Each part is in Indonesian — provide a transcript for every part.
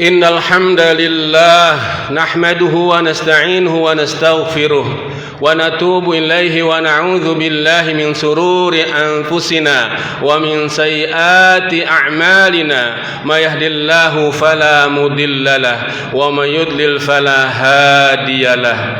إن الحمد لله نحمده ونستعينه ونستغفره ونتوب إليه ونعوذ بالله من شرور أنفسنا ومن سيئات أعمالنا ما يهد الله فلا مضل له ومن يضلل فلا هادي له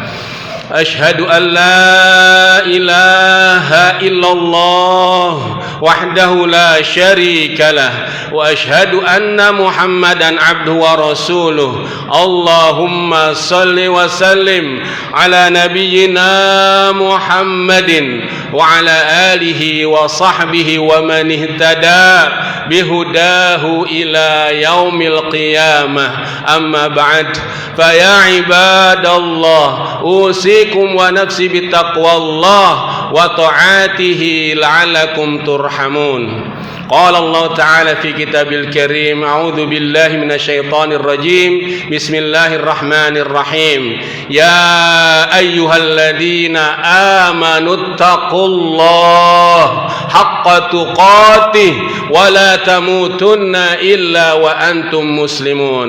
أشهد أن لا إله إلا الله وحده لا شريك له وأشهد أن محمدا عبده ورسوله اللهم صل وسلم على نبينا محمد وعلى آله وصحبه ومن اهتدى بهداه إلى يوم القيامة أما بعد فيا عباد الله أوصيكم ونفسي بتقوى الله وطاعته لعلكم ترحمون. قال الله تعالى في كتاب الكريم أعوذ بالله من الشيطان الرجيم بسم الله الرحمن الرحيم يا أيها الذين آمنوا اتقوا الله حق تقاته ولا تموتن إلا وأنتم مسلمون.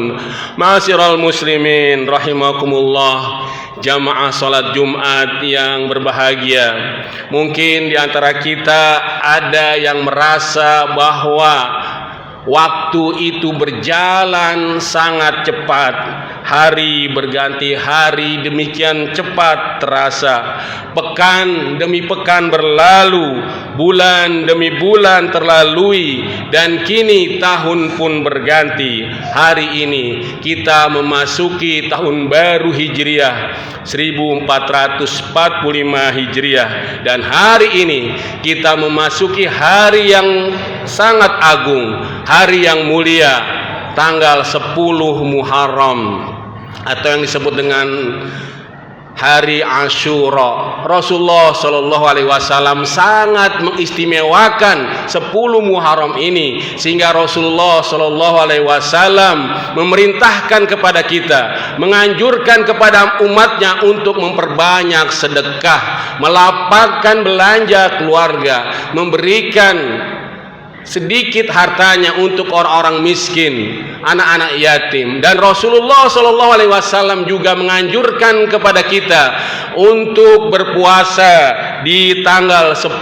Ma'asyiral muslimin rahimakumullah, jamaah salat Jumat yang berbahagia. Mungkin di antara kita ada yang merasa bahwa waktu itu berjalan sangat cepat. Hari berganti hari, demikian cepat terasa. Pekan demi pekan berlalu, bulan demi bulan terlalui, dan kini tahun pun berganti. Hari ini kita memasuki tahun baru Hijriah 1445 Hijriah, dan hari ini kita memasuki hari yang sangat agung, hari yang mulia, tanggal 10 Muharram atau yang disebut dengan hari Asyura. Rasulullah Shallallahu Alaihi Wasallam sangat mengistimewakan 10 Muharram ini, sehingga Rasulullah Shallallahu Alaihi Wasallam memerintahkan kepada kita, menganjurkan kepada umatnya untuk memperbanyak sedekah, melapangkan belanja keluarga, memberikan sedikit hartanya untuk orang-orang miskin, anak-anak yatim. Dan Rasulullah Shallallahu Alaihi Wasallam juga menganjurkan kepada kita untuk berpuasa di tanggal 10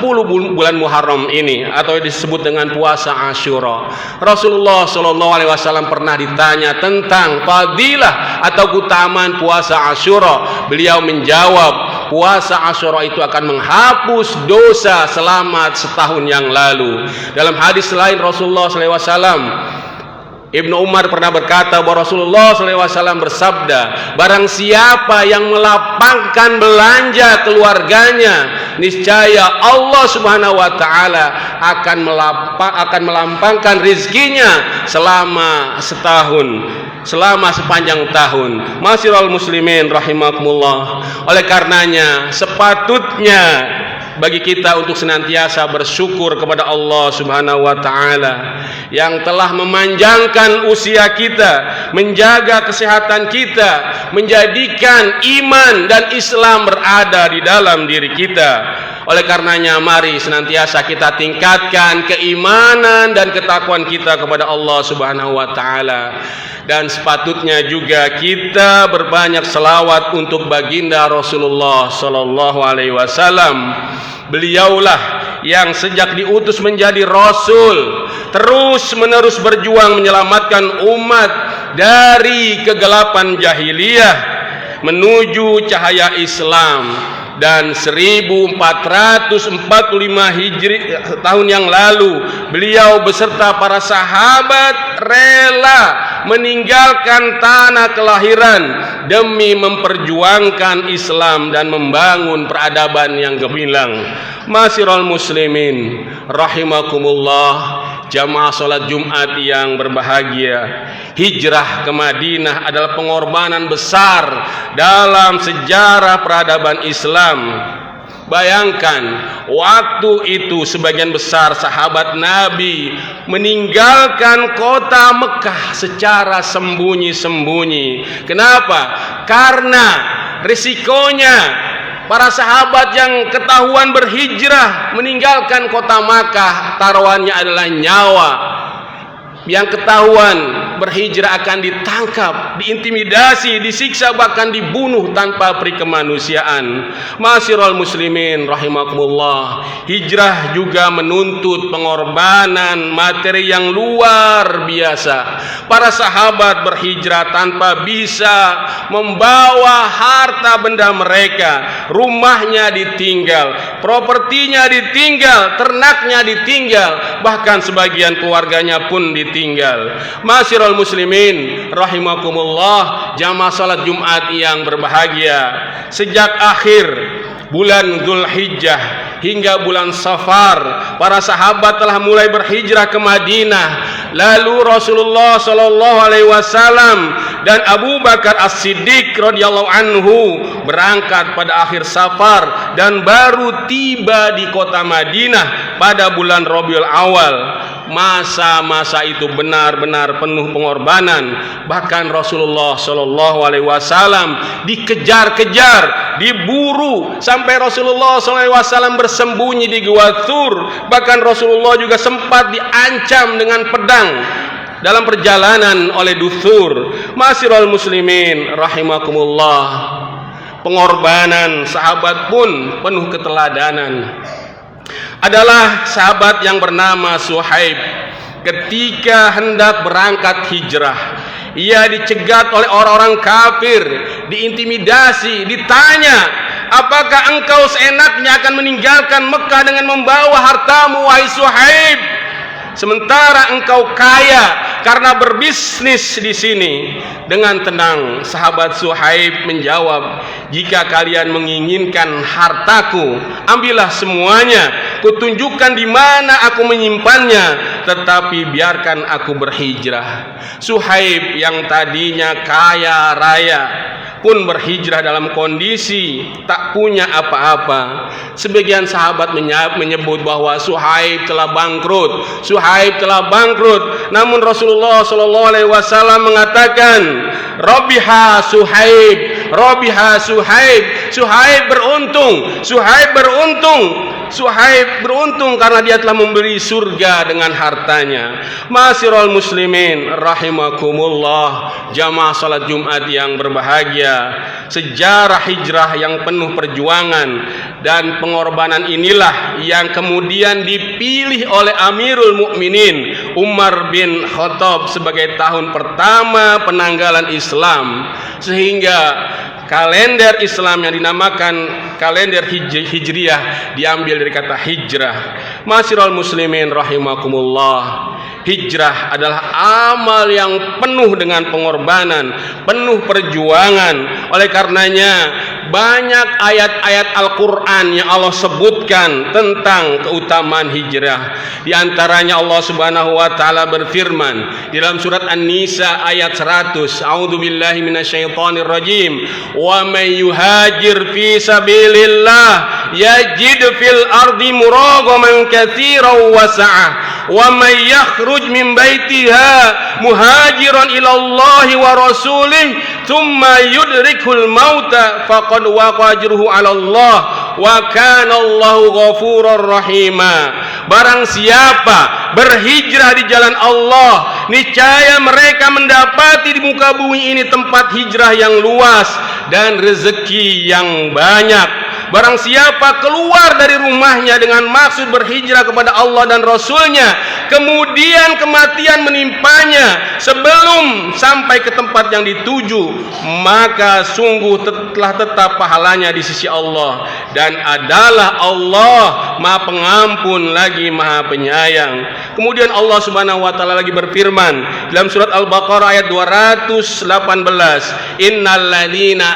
bulan Muharram ini, atau disebut dengan puasa Asyura. Rasulullah Shallallahu Alaihi Wasallam pernah ditanya tentang fadilah atau keutamaan puasa Asyura. Beliau menjawab, puasa Asyura itu akan menghapus dosa selama setahun yang lalu. Dalam hadis lain Rasulullah SAW, Ibnu Umar pernah berkata bahwa Rasulullah SAW bersabda, barang siapa yang melapangkan belanja keluarganya, niscaya Allah Subhanahu wa taala akan melampangkan rizkinya selama setahun, selama sepanjang tahun. Masyiral muslimin rahimakumullah. Oleh karenanya sepatutnya bagi kita untuk senantiasa bersyukur kepada Allah Subhanahu wa taala yang telah memanjangkan usia kita, menjaga kesehatan kita, menjadikan iman dan Islam berada di dalam diri kita. Oleh karenanya mari senantiasa kita tingkatkan keimanan dan ketakwaan kita kepada Allah Subhanahu wa taala. Dan sepatutnya juga kita berbanyak selawat untuk baginda Rasulullah Sallallahu Alaihi Wasallam. Beliaulah yang sejak diutus menjadi Rasul terus menerus berjuang menyelamatkan umat dari kegelapan jahiliyah menuju cahaya Islam. Dan 1445 Hijri tahun yang lalu beliau beserta para sahabat rela meninggalkan tanah kelahiran demi memperjuangkan Islam dan membangun peradaban yang gemilang. Masyiral muslimin rahimakumullah, jamaah salat Jumat yang berbahagia, hijrah ke Madinah adalah pengorbanan besar dalam sejarah peradaban Islam. Bayangkan, waktu itu sebagian besar sahabat Nabi meninggalkan kota Mekah secara sembunyi-sembunyi. Kenapa? Karena risikonya para sahabat yang ketahuan berhijrah meninggalkan kota Makkah, taruhannya adalah nyawa. Yang ketahuan berhijrah akan ditangkap, diintimidasi, disiksa, bahkan dibunuh tanpa peri kemanusiaan. Masyiral muslimin rahimakumullah, hijrah juga menuntut pengorbanan materi yang luar biasa. Para sahabat berhijrah tanpa bisa membawa harta benda mereka. Rumahnya ditinggal, propertinya ditinggal, ternaknya ditinggal, bahkan sebagian keluarganya pun ditinggal. Masyiral muslimin rahimakumullah, jamaah salat Jumat yang berbahagia, sejak akhir bulan Dzulhijjah hingga bulan Safar para sahabat telah mulai berhijrah ke Madinah. Lalu Rasulullah Shallallahu Alaihi Wasallam dan Abu Bakar As-Siddiq radhiyallahu anhu berangkat pada akhir Safar dan baru tiba di kota Madinah pada bulan Rabiul Awal. Masa-masa itu benar-benar penuh pengorbanan. Bahkan Rasulullah Shallallahu Alaihi Wasallam dikejar-kejar, diburu, sampai Rasulullah Shallallahu Alaihi Wasallam bersembunyi di Gua Tsur. Bahkan Rasulullah juga sempat diancam dengan pedang dalam perjalanan oleh Dutsur. Masyiral muslimin rahimakumullah, pengorbanan sahabat pun penuh keteladanan. Adalah sahabat yang bernama Suhaib. Ketika hendak berangkat hijrah, ia dicegat oleh orang-orang kafir, diintimidasi, ditanya, apakah engkau seenaknya akan meninggalkan Mekah dengan membawa hartamu, wahai Suhaib? Sementara engkau kaya karena berbisnis di sini. Dengan tenang sahabat Suhaib menjawab, jika kalian menginginkan hartaku, ambillah semuanya, kutunjukkan di mana aku menyimpannya, tetapi biarkan aku berhijrah. Suhaib yang tadinya kaya raya, pun berhijrah dalam kondisi tak punya apa-apa. Sebagian sahabat menyebut bahwa Suhaib telah bangkrut. Suhaib telah bangkrut. Namun Rasulullah SAW mengatakan, Rabiha Suhaib, Rabiha Suhaib. Suhaib beruntung, Suhaib beruntung. Suhaib beruntung karena dia telah memberi surga dengan hartanya. Ma'asyiral muslimin rahimakumullah, jamaah salat Jumat yang berbahagia, sejarah hijrah yang penuh perjuangan dan pengorbanan inilah yang kemudian dipilih oleh Amirul Mukminin Umar bin Khattab sebagai tahun pertama penanggalan Islam, sehingga kalender Islam yang dinamakan kalender Hijriyah diambil dari kata hijrah. Ma'asyiral muslimin rahimakumullah, hijrah adalah amal yang penuh dengan pengorbanan, penuh perjuangan. Oleh karenanya banyak ayat-ayat Al-Quran yang Allah sebutkan tentang keutamaan hijrah. Di antaranya Allah Subhanahu wa taala berfirman di dalam surat An-Nisa ayat 100, A'udzubillahi minasyaitonir rajim. Wa may yuhajir fi sabilillah yajid fil ardi muragaman katsiran wa sa'ah wa may yakhruj min baitiha muhajiran ila Allah wa rasulih thumma yudrikul mauta faqad waqa ajruhu 'ala Allah wa kana Allahu ghafurur rahima. Barang siapa berhijrah di jalan Allah, niscaya mereka mendapati di muka bumi ini tempat hijrah yang luas dan rezeki yang banyak. Barang siapa keluar dari rumahnya dengan maksud berhijrah kepada Allah dan Rasulnya, kemudian kematian menimpanya sebelum sampai ke tempat yang dituju, maka sungguh telah tetap pahalanya di sisi Allah, dan adalah Allah Maha Pengampun lagi Maha Penyayang. Kemudian Allah Subhanahu wa taala lagi berfirman dalam surat Al-Baqarah ayat 218, Innal ladzina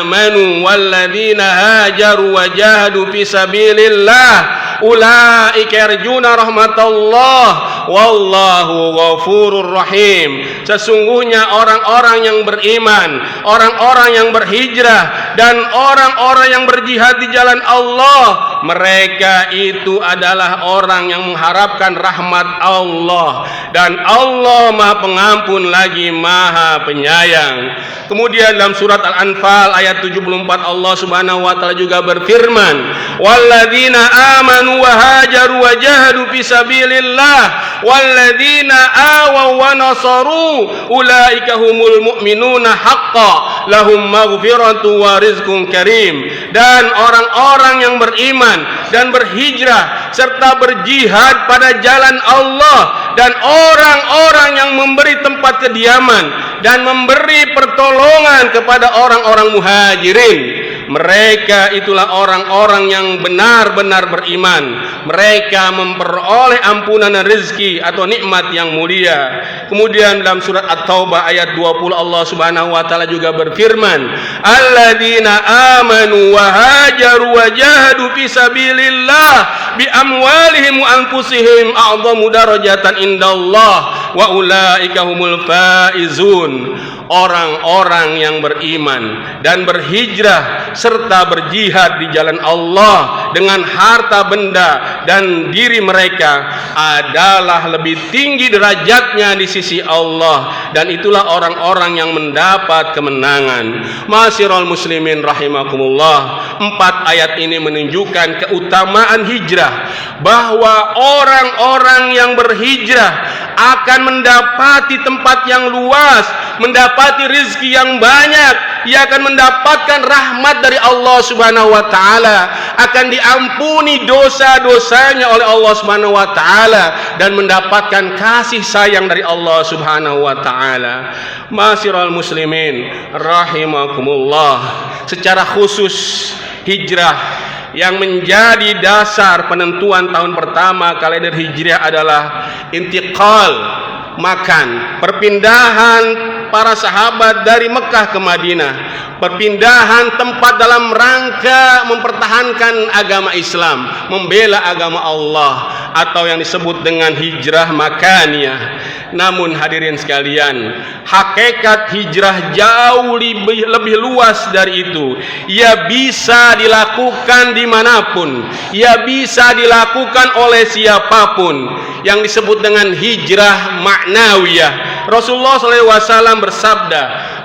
amanu wal ladzina hajaru wa jahadu fi sabilillah ulaika yarjuna rahmatallah wallahu ghafurur rahim. Sesungguhnya orang-orang yang beriman, orang-orang yang berhijrah, dan orang-orang yang berjihad di jalan Allah, mereka itu adalah orang yang mengharapkan rahmat Allah, dan Allah Maha Pengampun lagi Maha Penyayang. Kemudian dalam surat Al-Anfal ayat 74 Allah Subhanahu wa taala juga berfirman, walladzina amanu wa hajaru wa jahadu fi sabilillah walladzina awaw wa nasaru ulaika humul mu'minuna haqqan lahum maghfiratu wa rizqun karim. Dan orang-orang yang beriman dan berhijrah serta berjihad pada jalan Allah, dan orang-orang yang memberi tempat kediaman dan memberi pertolongan kepada orang-orang muhajirin, mereka itulah orang-orang yang benar-benar beriman. Mereka memperoleh ampunan dan rezeki atau nikmat yang mulia. Kemudian dalam surat At-Taubah ayat 20 Allah Subhanahu wa taala juga berfirman, alladzina amanu wa hajaru wa jahadu fi sabilillah bi amwalihim wa anfusihim a'dhamu darajatan indallah wa ulaika humul faizun. Orang-orang yang beriman dan berhijrah serta berjihad di jalan Allah dengan harta benda dan diri mereka adalah lebih tinggi derajatnya di sisi Allah, dan itulah orang-orang yang mendapat kemenangan. Ma'asyiral muslimin rahimakumullah, 4 ayat ini menunjukkan keutamaan hijrah, bahwa orang-orang yang berhijrah akan mendapati tempat yang luas, mendapati rezeki yang banyak, ia akan mendapatkan rahmat dari Allah Subhanahu wa taala, akan diampuni dosa-dosanya oleh Allah Subhanahu wa taala, dan mendapatkan kasih sayang dari Allah Subhanahu wa taala. Ma'asyiral muslimin rahimakumullah, secara khusus hijrah yang menjadi dasar penentuan tahun pertama kalender Hijriah adalah intiqal, makan, perpindahan para sahabat dari Mekah ke Madinah, perpindahan tempat dalam rangka mempertahankan agama Islam, membela agama Allah, atau yang disebut dengan hijrah makaniyah. Namun hadirin sekalian, hakikat hijrah jauh lebih luas dari itu. Ia bisa dilakukan dimanapun, ia bisa dilakukan oleh siapapun, yang disebut dengan hijrah maknawiyah. Rasulullah SAW bersabda,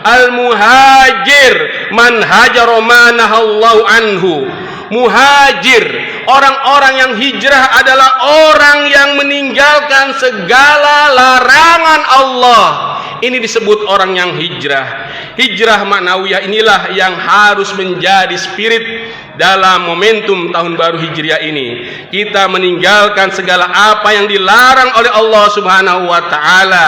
al-muhajir man hajara ma nahallahu anhu. Muhajir, orang-orang yang hijrah adalah orang yang meninggalkan segala larangan Allah. Ini disebut orang yang hijrah. Hijrah maknawiyah inilah yang harus menjadi spirit dalam momentum tahun baru Hijriah ini. Kita meninggalkan segala apa yang dilarang oleh Allah Subhanahu wa taala.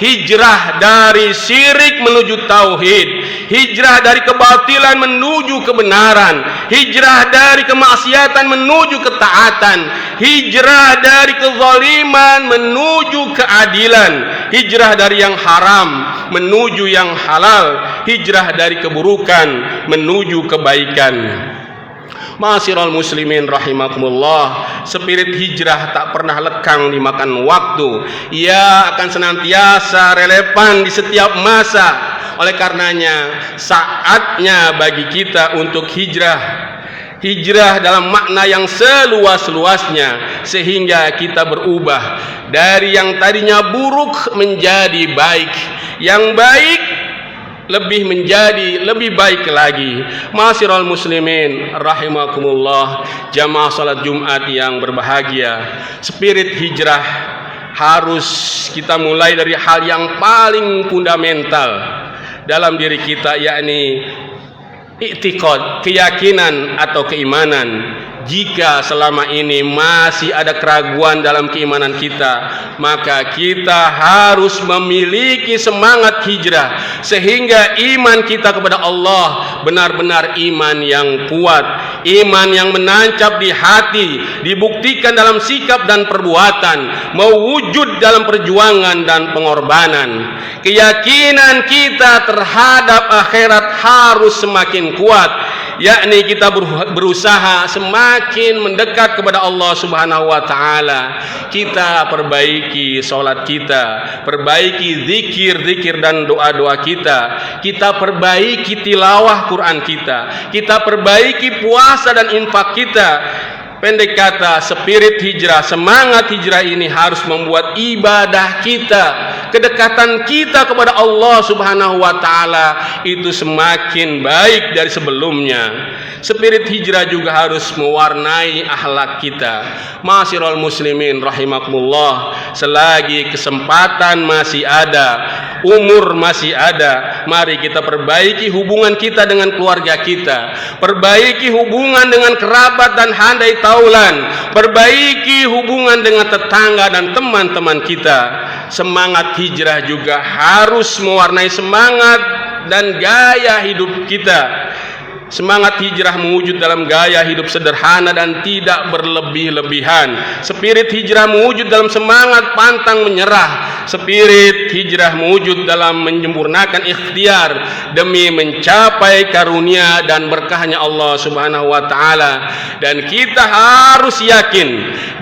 Hijrah dari syirik menuju tauhid, hijrah dari kebatilan menuju kebenaran, hijrah dari kemaksiatan menuju ketaatan, hijrah dari kezaliman menuju keadilan, hijrah dari yang haram menuju yang halal, hijrah dari keburukan menuju kebaikan. Ma'asyiral muslimin rahimakumullah, spirit hijrah tak pernah lekang dimakan waktu. Ia akan senantiasa relevan di setiap masa. Oleh karenanya, saatnya bagi kita untuk hijrah. Hijrah dalam makna yang seluas-luasnya, sehingga kita berubah dari yang tadinya buruk menjadi baik, yang baik lebih menjadi lebih baik lagi. Ma'asyiral muslimin rahimakumullah, jamaah salat Jumat yang berbahagia, spirit hijrah harus kita mulai dari hal yang paling fundamental dalam diri kita, yakni i'tiqad, keyakinan atau keimanan. Jika selama ini masih ada keraguan dalam keimanan kita, maka kita harus memiliki semangat hijrah, sehingga iman kita kepada Allah benar-benar iman yang kuat, iman yang menancap di hati, dibuktikan dalam sikap dan perbuatan, mewujud dalam perjuangan dan pengorbanan. Keyakinan kita terhadap akhirat harus semakin kuat, yakni kita berusaha semakin mendekat kepada Allah Subhanahu wa taala. Kita perbaiki salat kita, perbaiki zikir-zikir dan doa-doa kita. Kita perbaiki tilawah Quran kita perbaiki puasa dan infak kita. Pendek kata, spirit hijrah, semangat hijrah ini harus membuat ibadah kita, kedekatan kita kepada Allah Subhanahu wa taala itu semakin baik dari sebelumnya. Spirit hijrah juga harus mewarnai akhlak kita. Ma'asyiral muslimin rahimakumullah, selagi kesempatan masih ada, umur masih ada, mari kita perbaiki hubungan kita dengan keluarga kita, perbaiki hubungan dengan kerabat dan handai taulan, perbaiki hubungan dengan tetangga dan teman-teman kita. Semangat hijrah juga harus mewarnai semangat dan gaya hidup kita. Semangat hijrah mewujud dalam gaya hidup sederhana dan tidak berlebih-lebihan. Spirit hijrah mewujud dalam semangat pantang menyerah. Spirit hijrah mewujud dalam menyempurnakan ikhtiar demi mencapai karunia dan berkahnya Allah Subhanahu wa taala. Dan kita harus yakin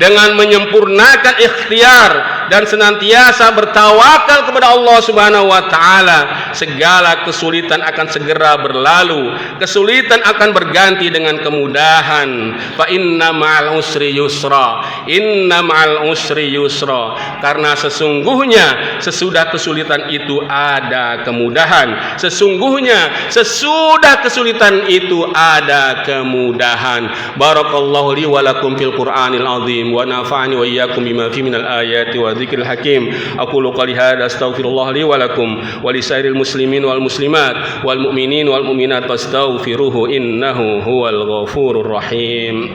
dengan menyempurnakan ikhtiar dan senantiasa bertawakal kepada Allah Subhanahu wa taala, segala kesulitan akan segera berlalu. Kesulitan akan berganti dengan kemudahan. Fa inna ma'al usri yusra. Inna ma'al usri yusra. Karena sesungguhnya sesudah kesulitan itu ada kemudahan. Sesungguhnya sesudah kesulitan itu ada kemudahan. Barakallahu li wa lakum fil Qur'anil azim wa nafa'ani wa iyyakum bima fi minal ayati wa dzikril hakim. Aqulu qali hadza astaghfirullah li wa lakum wa li sairil muslimin wal muslimat wal mu'minin wal mu'minat fastaghfiruhu innahu huwal ghafurur rahim.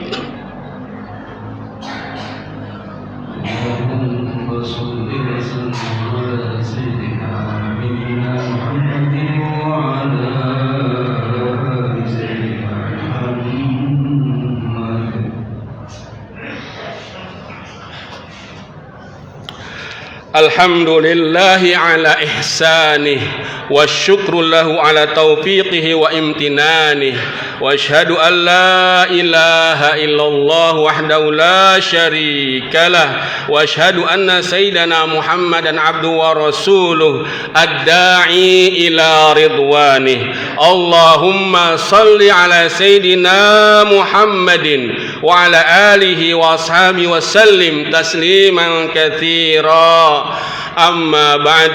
Alhamdulillahi ala ihsanih wa syukru lahu ala taufiqihi wa imtinanih wa ashhadu an la ilaha illallah wahdahu la syarikalah wa ashhadu anna sayyidana Muhammadan abduhu wa rasuluh ad-da'i ila ridwanih. Allahumma salli ala sayyidina Muhammadin wa ala alihi wa ashabihi wa sallim tasliman katsira. Amma ba'd,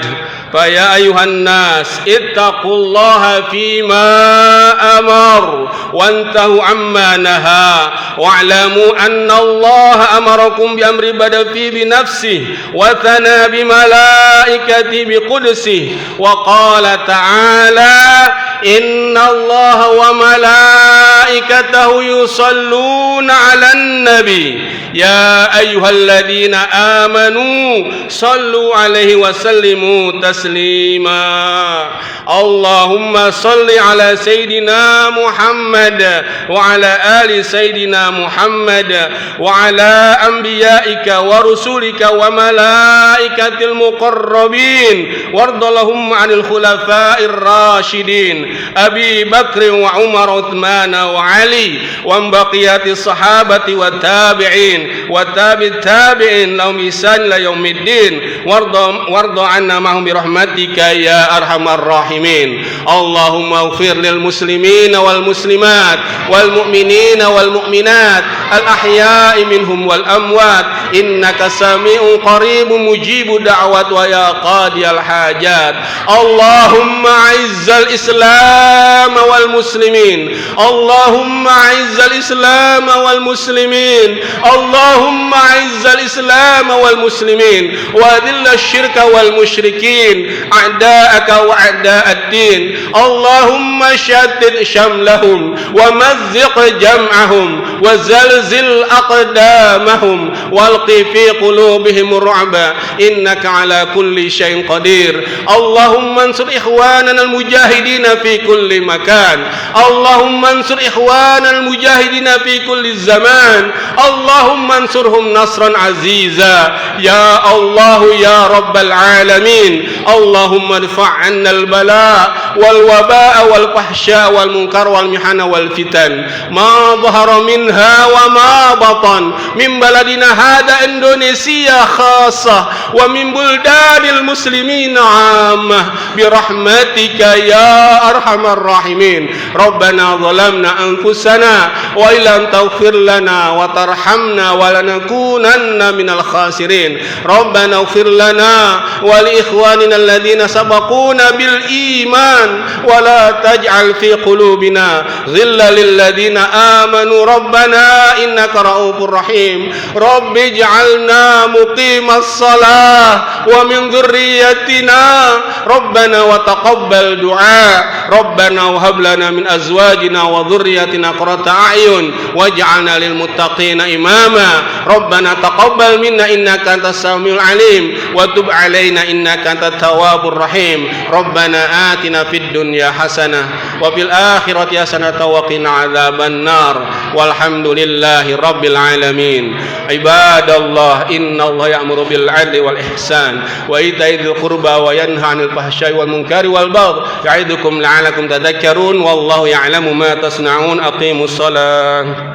fa ya ayuhan nas ittaqullaha fima amar wantahu amma naha wa'lamu anna Allah amarakum bi amri bada fi bi nafsihi wa thana bi malaikati bi qudsihi wa qala ta'ala inna Allah wa malaikatahu yusalluna 'alan nabi ya ayyuhalladzina amanu sallu 'alaihi wa sallimu taslima. Allahumma salli 'ala sayyidina Muhammad wa 'ala ali sayyidina Muhammad wa 'ala anbiya'ika wa rusulika wa malaikatil muqarrabin wardallahum 'anil khulafa'ir rasyidin Abi Bakr wa Umar Uthman wa Ali wa baqiyatis sahabati wa tabi'in wa tabi'it tabi'in lahum ihsan ila yaumiddin warda 'anna ma'hum bi rahmatika ya arhamar rahimin. Allahumma ighfir lil muslimina wal muslimat wal mu'minina wal mu'minat al ahya'i minhum wal amwat innaka sami'un qaribun mujibu da'wat wa ya qadiyal hajat. Allahumma 'izzal islam wal muslimin Allahumma 'izzal islam wal muslimin Allahumma 'izzal islam wal muslimin wa adilla syirka wal musyrikin a'da'aka wa a'da'ad-din. Allahumma shattid syamlahum wa mazziq jam'ahum wa zalzil aqdamahum walqi fi qulubihim ru'ba innaka ala kulli syai'in qadir. Allahumma ansur ikhwanana al-mujahidina fi kulli makan. Allahumma ansur ikhwanana al-mujahidina fi kulli zaman. Allahumma ansurhum nasran aziza ya Allah ya rabbal alamin. Allahumma adfa' 'anna al-bala wal waba wal fahsya wal munkar wal mihana wal fitan ma dhahara minha wa ma batan min baladina hada Indonesia khassah wa min buldanil muslimin 'ammah bi rahmatika ya arhamar rahimin. Rabbana zalamna anfusana wa illam taghfir lana wa tarhamna wa lanakunanna minal khasirin. Rabbana ighfir lana wa li ikhwanina alladhina sabaquna bil iman wa la taj'al fi qulubina ghillan lil ladzina amanu rabbana innaka ra'ufur rahim. Rabbi ij'alna muqimas shalah wa min dhurriyyatina rabbana wa taqabbal du'a. Rabbana wa hab lana min azwajina wa dhurriyyatina qurrata a'yun waj'alna lil muttaqina imama. Rabbana taqabbal minna innaka antas samiul alim wa tub alaina innaka antat tawwabur rahim. Rabbana atina fid dunya hasanah wa fil akhirati hasanah wa qina adzaban nar. Walhamdulillahi rabbil alamin. Ibadallah innallaha ya'muru bil 'adli wal ihsan wa ita'i dzil qurba wa yanha 'anil fahsya'i wal munkari wal baghi ya'idukum la'allakum tadhakkarun wallahu ya'lamu ma tasna'un. Aqimus shalah.